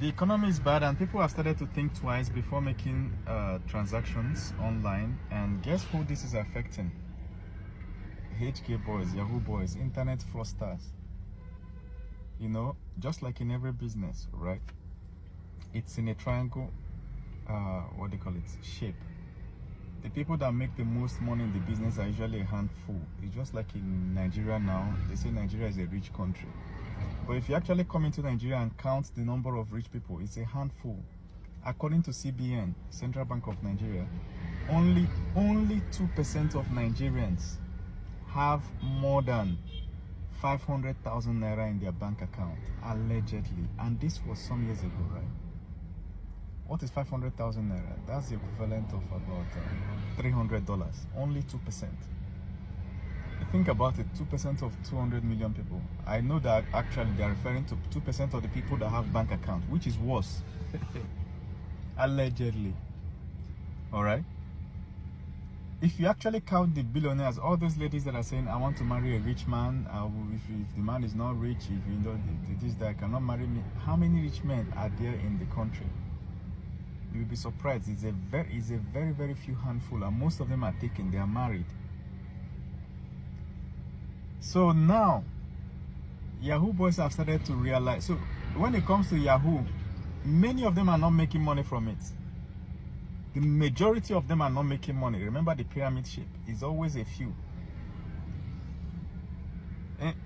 The economy is bad, and people have started to think twice before making transactions online. And guess who this is affecting? HK boys, Yahoo boys, internet fraudsters. You know, just like in every business, right? It's in a triangle, what do you call it, shape. The people that make the most money in the business are usually a handful. It's just like in Nigeria now. They say Nigeria is a rich country. But if you actually come into Nigeria and count the number of rich people, it's a handful. According to CBN, Central Bank of Nigeria, only 2% of Nigerians have more than 500,000 naira in their bank account, allegedly. And this was some years ago, right? What is 500,000 naira? That's the equivalent of about $300. Only 2%. Think about it, 2% of 200 million people. I know that actually they're referring to 2% of the people that have bank accounts, which is worse. Allegedly. Alright? If you actually count the billionaires, all those ladies that are saying, I want to marry a rich man, if the man is not rich, if you know this guy cannot marry me, how many rich men are there in the country? You'll be surprised. It's a very, very few handful, and most of them are taken, they are married. So now, Yahoo boys have started to realize. So when it comes to Yahoo, many of them are not making money from it. The majority of them are not making money. Remember the pyramid shape. It's always a few.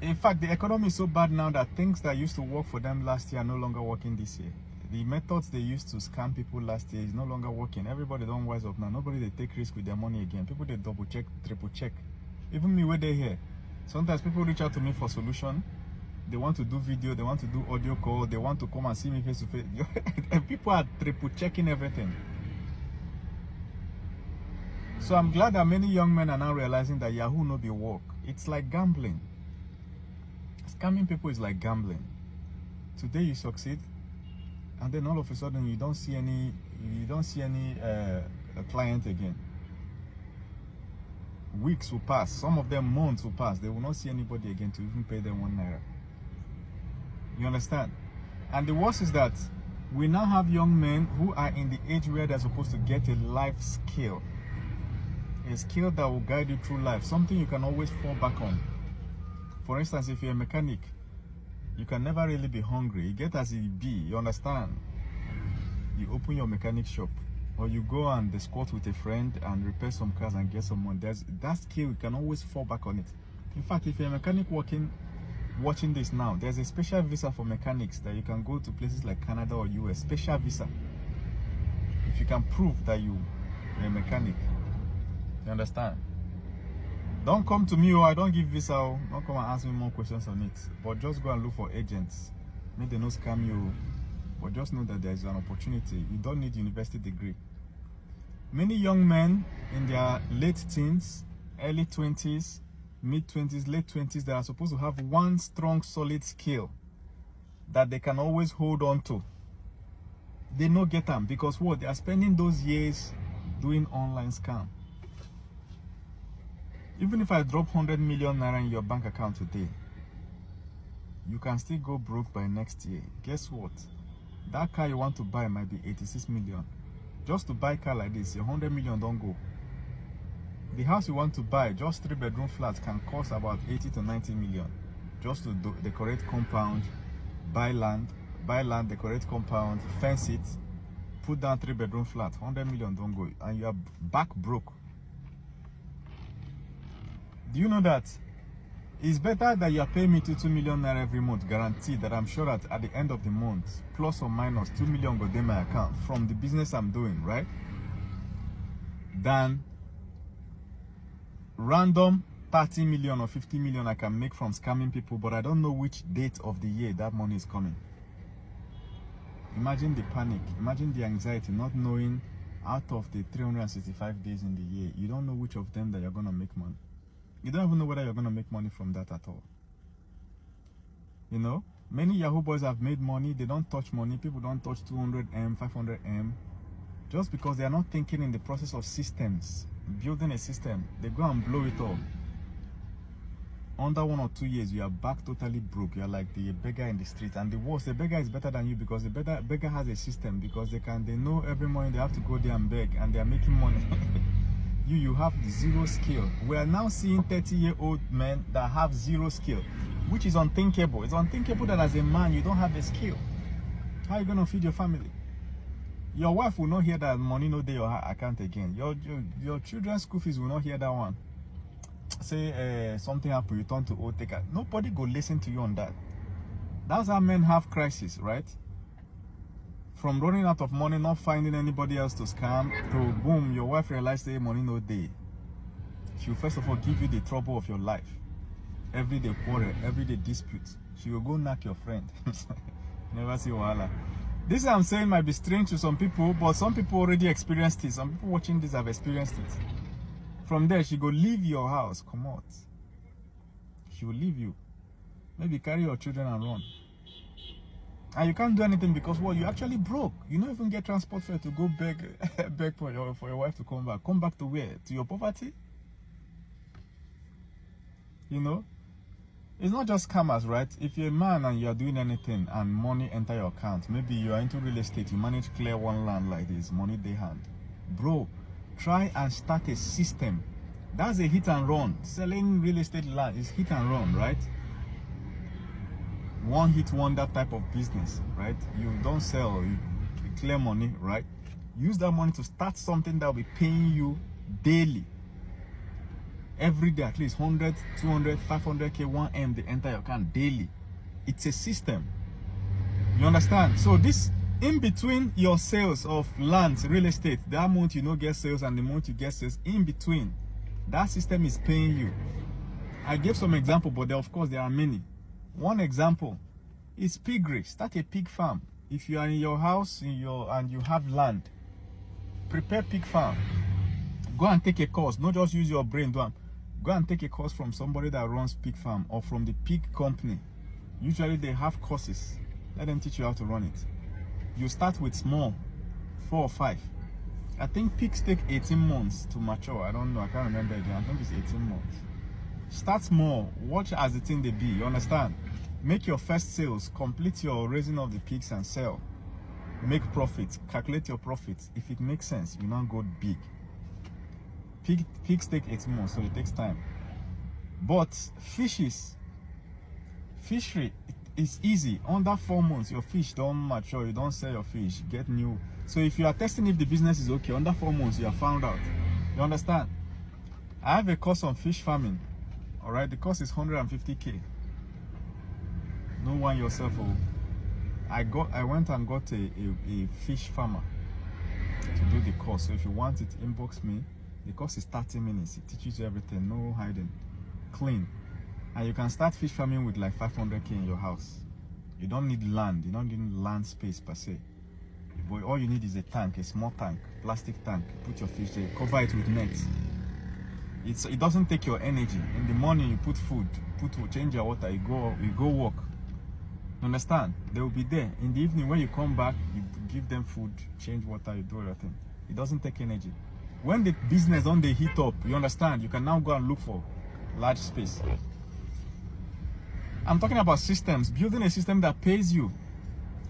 In fact, the economy is so bad now that things that used to work for them last year are no longer working this year. The methods they used to scam people last year is no longer working. Everybody don't wise up now. Nobody they take risk with their money again. People they double check, triple check. Even me where they here. Sometimes people reach out to me for solution. They want to do video, they want to do audio call, they want to come and see me face to face. And people are triple checking everything. So I'm glad that many young men are now realizing that Yahoo no be work. It's like gambling. Scamming people is like gambling. Today you succeed, and then all of a sudden you don't see any client again. Weeks will pass, some of them months will pass, they will not see anybody again to even pay them 1 naira. You understand? And the worst is that we now have young men who are in the age where they're supposed to get a life skill, a skill that will guide you through life, something you can always fall back on. For instance, if you're a mechanic, you can never really be hungry. You get as it be, you understand? You open your mechanic shop, or you go and discuss with a friend and repair some cars and get some money. There's that skill, you can always fall back on it. In fact, if you're a mechanic watching this now, there's a special visa for mechanics that you can go to places like Canada or US. Special visa. If you can prove that you're a mechanic. You understand? Don't come to me, or I don't give visa. Don't come and ask me more questions on it. But just go and look for agents. Make them not scam you. But just know that there is an opportunity. You don't need university degree. Many young men in their late teens, early 20s, mid 20s, late 20s, that are supposed to have one strong, solid skill that they can always hold on to. They no get them because what? They are spending those years doing online scam. Even if I drop 100 million naira in your bank account today, you can still go broke by next year. Guess what? That car you want to buy might be 86 million. Just to buy a car like this, 100 million don't go. The house you want to buy, just 3-bedroom flats, can cost about 80 to 90 million. Just to decorate compound, buy land, decorate compound, fence it, put down 3-bedroom flat, 100 million don't go. And you are back broke. Do you know that? It's better that you are paying me 2 million naira every month, guaranteed, that I'm sure that at the end of the month, plus or minus 2 million go in my account from the business I'm doing, right? Than random 30 million or 50 million I can make from scamming people, but I don't know which date of the year that money is coming. Imagine the panic, imagine the anxiety, not knowing out of the 365 days in the year, you don't know which of them that you're going to make money. You don't even know whether you're going to make money from that at all. You know, many Yahoo boys have made money. They don't touch money. People don't touch 200M, 500M. Just because they are not thinking in the process of systems. Building a system. They go and blow it all. under 1 or 2 years, you are back totally broke. You are like the beggar in the street. And the worst, the beggar is better than you, because the beggar has a system, because they know every morning they have to go there and beg, and they are making money. you have zero skill. We are now seeing 30-year-old men that have zero skill, which is unthinkable. It's unthinkable that as a man you don't have a skill. How are you going to feed your family? Your wife will not hear that money no day your account again. Your children's school fees will not hear that one. Say something happened, you turn to old taker. Nobody go listen to you on that. That's how men have crisis, right? From running out of money, not finding anybody else to scam, to boom, your wife realized the money no day. She will first of all give you the trouble of your life. Everyday quarrel, everyday dispute. She will go knock your friend. Never see wahala. This I'm saying might be strange to some people, but some people already experienced it. Some people watching this have experienced it. From there, she go leave your house, come out. She will leave you. Maybe carry your children and run. And you can't do anything because, well, you actually broke. You don't even get transport fare to go beg for your wife to come back. Come back to where? To your poverty? You know? It's not just scammers, right? If you're a man and you are doing anything and money enter your account, maybe you are into real estate, you manage to clear one land like this, money day hand. Bro, try and start a system. That's a hit and run. Selling real estate land is hit and run, right? One hit wonder type of business, right? You don't sell, you clear money, right? Use that money to start something that will be paying you daily. Every day, at least 100, 200, 500K, 1M, they enter your account daily. It's a system. You understand? So this, in between your sales of land, real estate, that month you don't get sales and the month you get sales, in between, that system is paying you. I gave some example, but of course there are many. One example is piggery. Start a pig farm. If you are in your house and you have land, prepare pig farm. Go and take a course. Not just use your brain. Go and take a course from somebody that runs pig farm or from the pig company. Usually they have courses. Let them teach you how to run it. You start with small, 4 or 5. I think pigs take 18 months to mature. I don't know. I can't remember again. I think it's 18 months. Start small. Watch as the thing they be. You understand? Make your first sales. Complete your raising of the pigs and sell. Make profits. Calculate your profits. If it makes sense, you now go big. Pigs take 18 months, so it takes time. But fishery is easy. Under 4 months, your fish don't mature. You don't sell your fish. Get new. So if you are testing if the business is okay, under 4 months, you are found out. You understand? I have a course on fish farming. All right, the course is 150K. No one yourself. I went and got a fish farmer to do the course. So if you want it, inbox me. The course is 30 minutes. It teaches you everything, no hiding, clean. And you can start fish farming with like 500K in your house. You don't need land. You don't need land space per se. But all you need is a tank, a small tank, plastic tank. Put your fish there, cover it with nets. It doesn't take your energy. In the morning you put food, change your water, you go walk. You understand? They will be there. In the evening when you come back, you give them food, change water, you do everything. It doesn't take energy. When the business don't they heat up, you understand, you can now go and look for large space. I'm talking about systems, building a system that pays you.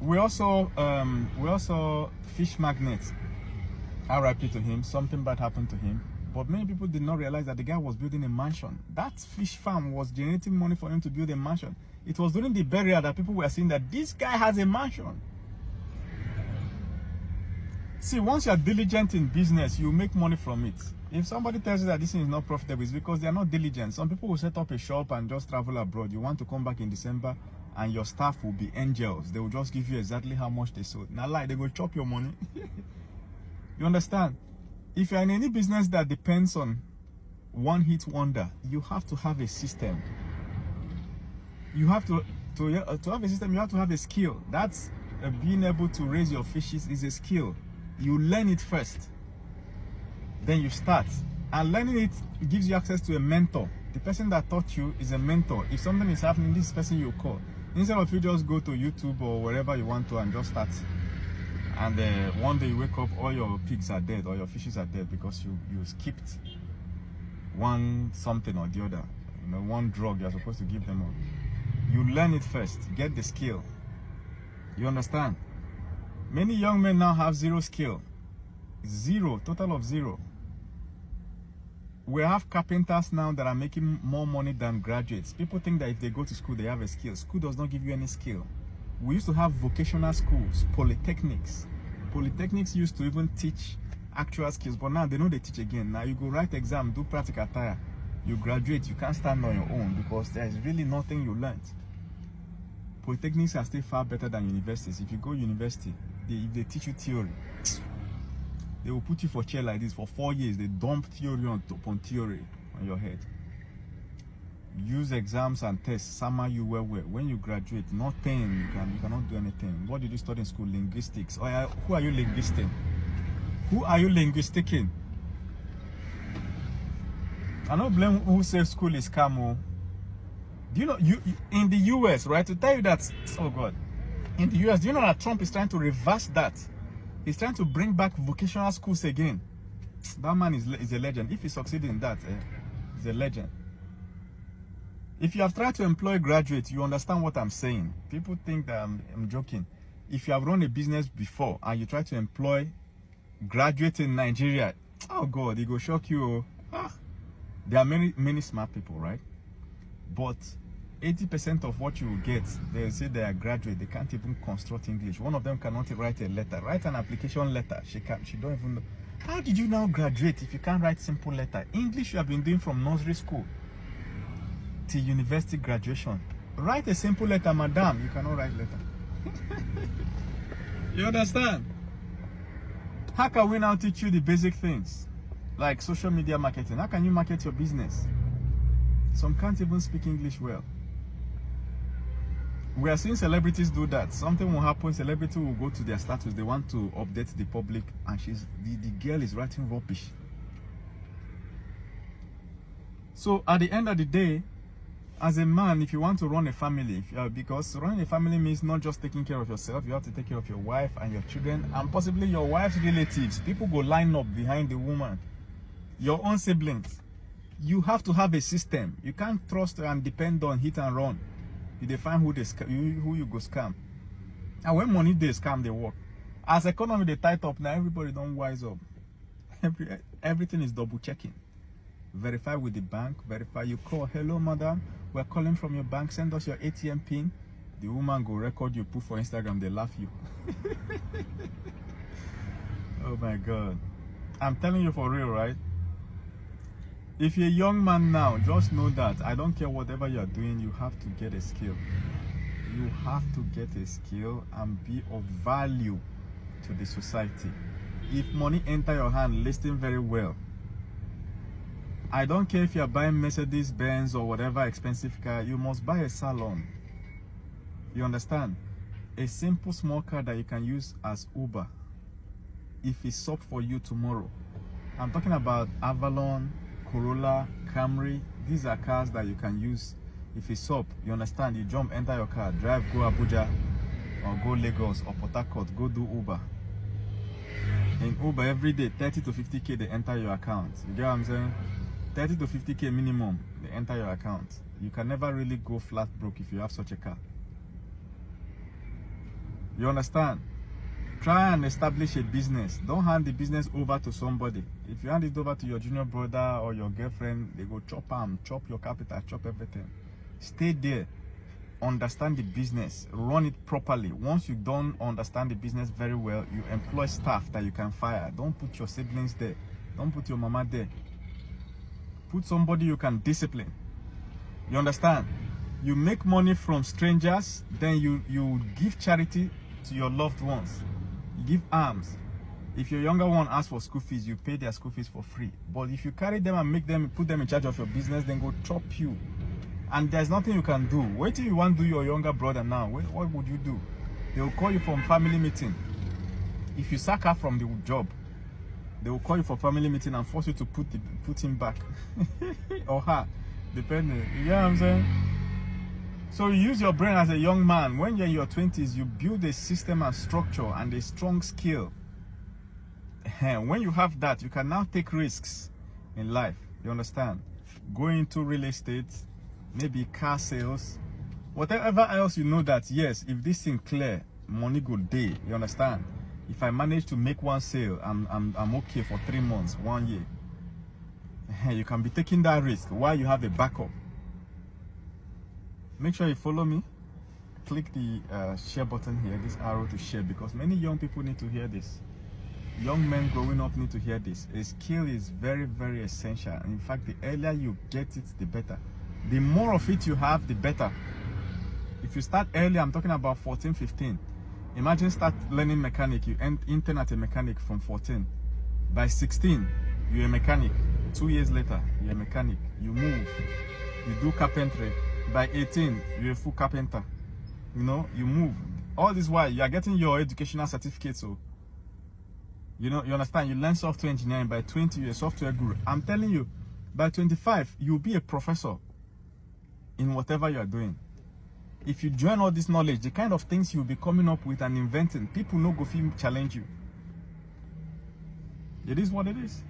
We also fish magnets. RIP to him, something bad happened to him. But many people did not realize that the guy was building a mansion. That fish farm was generating money for him to build a mansion. It was during the burial that people were seeing that this guy has a mansion. See, once you are diligent in business, you make money from it. If somebody tells you that this thing is not profitable, it's because they are not diligent. Some people will set up a shop and just travel abroad. You want to come back in December and your staff will be angels. They will just give you exactly how much they sold. Now, like, they will chop your money. You understand? If you are in any business that depends on one hit wonder, you have to have a system. You have to have a system, you have to have a skill. That's being able to raise your fishes is a skill. You learn it first, then you start. And learning it gives you access to a mentor. The person that taught you is a mentor. If something is happening, this person you call. Instead of you just go to YouTube or wherever you want to and just start. And one day you wake up, all your pigs are dead or your fishes are dead because you skipped one something or the other. You know, one drug you're supposed to give them all. You learn it first. Get the skill. You understand? Many young men now have zero skill. Zero. Total of zero. We have carpenters now that are making more money than graduates. People think that if they go to school, they have a skill. School does not give you any skill. We used to have vocational schools, polytechnics. Polytechnics used to even teach actual skills, but now they know they teach again. Now you go write exam, do practical tire, you graduate, you can't stand on your own because there is really nothing you learned. Polytechnics are still far better than universities. If you go university, if they teach you theory, they will put you for chair like this for 4 years. They dump theory upon theory on your head. Use exams and tests, summer you well. When you graduate, nothing, you cannot do anything. What did you study in school? Linguistics. Oh, yeah. Who are you linguisting? Who are you linguisticing? I don't blame who says school is scam. Do you know, you in the US, right, to tell you that, oh God, in the US, do you know that Trump is trying to reverse that? He's trying to bring back vocational schools again. That man is a legend. If he succeeds in that, he's a legend. If you have tried to employ graduates, you understand what I'm saying. People think that I'm joking. If you have run a business before and you try to employ graduates in Nigeria, oh God, it will shock you. There are many smart people, right? But 80% of what you will get, they say they are graduate, they can't even construct English. One of them cannot write a letter, write an application letter. She don't even know. How did you now graduate if you can't write simple letter? English you have been doing from nursery school till university graduation. Write a simple letter, madam. You cannot write letter. You understand? How can we now teach you the basic things like social media marketing? How can you market your business? Some can't even speak English well. We are seeing celebrities do that. Something will happen, celebrity will go to their status, they want to update the public, and the girl is writing rubbish. So at the end of the day, as a man, if you want to run a family, because running a family means not just taking care of yourself, you have to take care of your wife and your children, and possibly your wife's relatives. People go line up behind the woman, your own siblings. You have to have a system. You can't trust and depend on hit and run. You define who you go scam. And when money they scam, they work. As economy they tight up, now everybody don't wise up. Everything is double checking. Verify with the bank, verify. You call, hello madam, we're calling from your bank, send us your ATM pin. The woman go record you, put for Instagram, they laugh you. Oh my God. I'm telling you for real, right? If you're a young man now, just know that I don't care whatever you're doing, you have to get a skill. You have to get a skill and be of value to the society. If money enter your hand, listen very well. I don't care if you're buying Mercedes Benz or whatever expensive car, you must buy a salon. You understand? A simple small car that you can use as Uber if it's up for you tomorrow. I'm talking about Avalon, Corolla, Camry. These are cars that you can use if it's up. You understand? You jump, enter your car, drive, go Abuja or go Lagos or Port Harcourt, go do Uber. In Uber every day, 30 to 50K they enter your account. You get what I'm saying? 30 to 50K minimum they enter your account. You can never really go flat broke if you have such a car. You understand? Try and establish a business. Don't hand the business over to somebody. If you hand it over to your junior brother or your girlfriend, they go chop arm, chop your capital, chop everything. Stay there. Understand the business. Run it properly. Once you don't understand the business very well, you employ staff that you can fire. Don't put your siblings there. Don't put your mama there. Put somebody you can discipline. You understand? You make money from strangers, then you give charity to your loved ones. You give alms. If your younger one asks for school fees, you pay their school fees for free. But if you carry them and put them in charge of your business, then go chop you. And there's nothing you can do. Wait till you want to do your younger brother now. What would you do? They will call you from family meeting. If you sack her from the job, they will call you for family meeting and force you to put him back. Or her, depending. You know what I'm saying? So you use your brain as a young man. When you're in your 20s, you build a system and structure and a strong skill. When you have that, you can now take risks in life. You understand? Go into real estate, maybe car sales, whatever else you know that, yes, if this thing clear, money go day. You understand? If I manage to make one sale, I'm okay for 3 months, 1 year. You can be taking that risk while you have a backup. Make sure you follow me. Click the share button here, this arrow to share, because many young people need to hear this. Young men growing up need to hear this. A skill is very, very essential. In fact, the earlier you get it, the better. The more of it you have, the better. If you start early, I'm talking about 14, 15. Imagine start learning mechanic. You intern at a mechanic from 14. By 16, you're a mechanic. 2 years later, you're a mechanic. You move. You do carpentry. By 18, you're a full carpenter. You know, you move. All this while, you are getting your educational certificate. So, you know, you understand? You learn software engineering. By 20, you're a software guru. I'm telling you, by 25, you'll be a professor in whatever you are doing. If you join all this knowledge, the kind of things you'll be coming up with and inventing, people no go feel challenge you. It is what it is.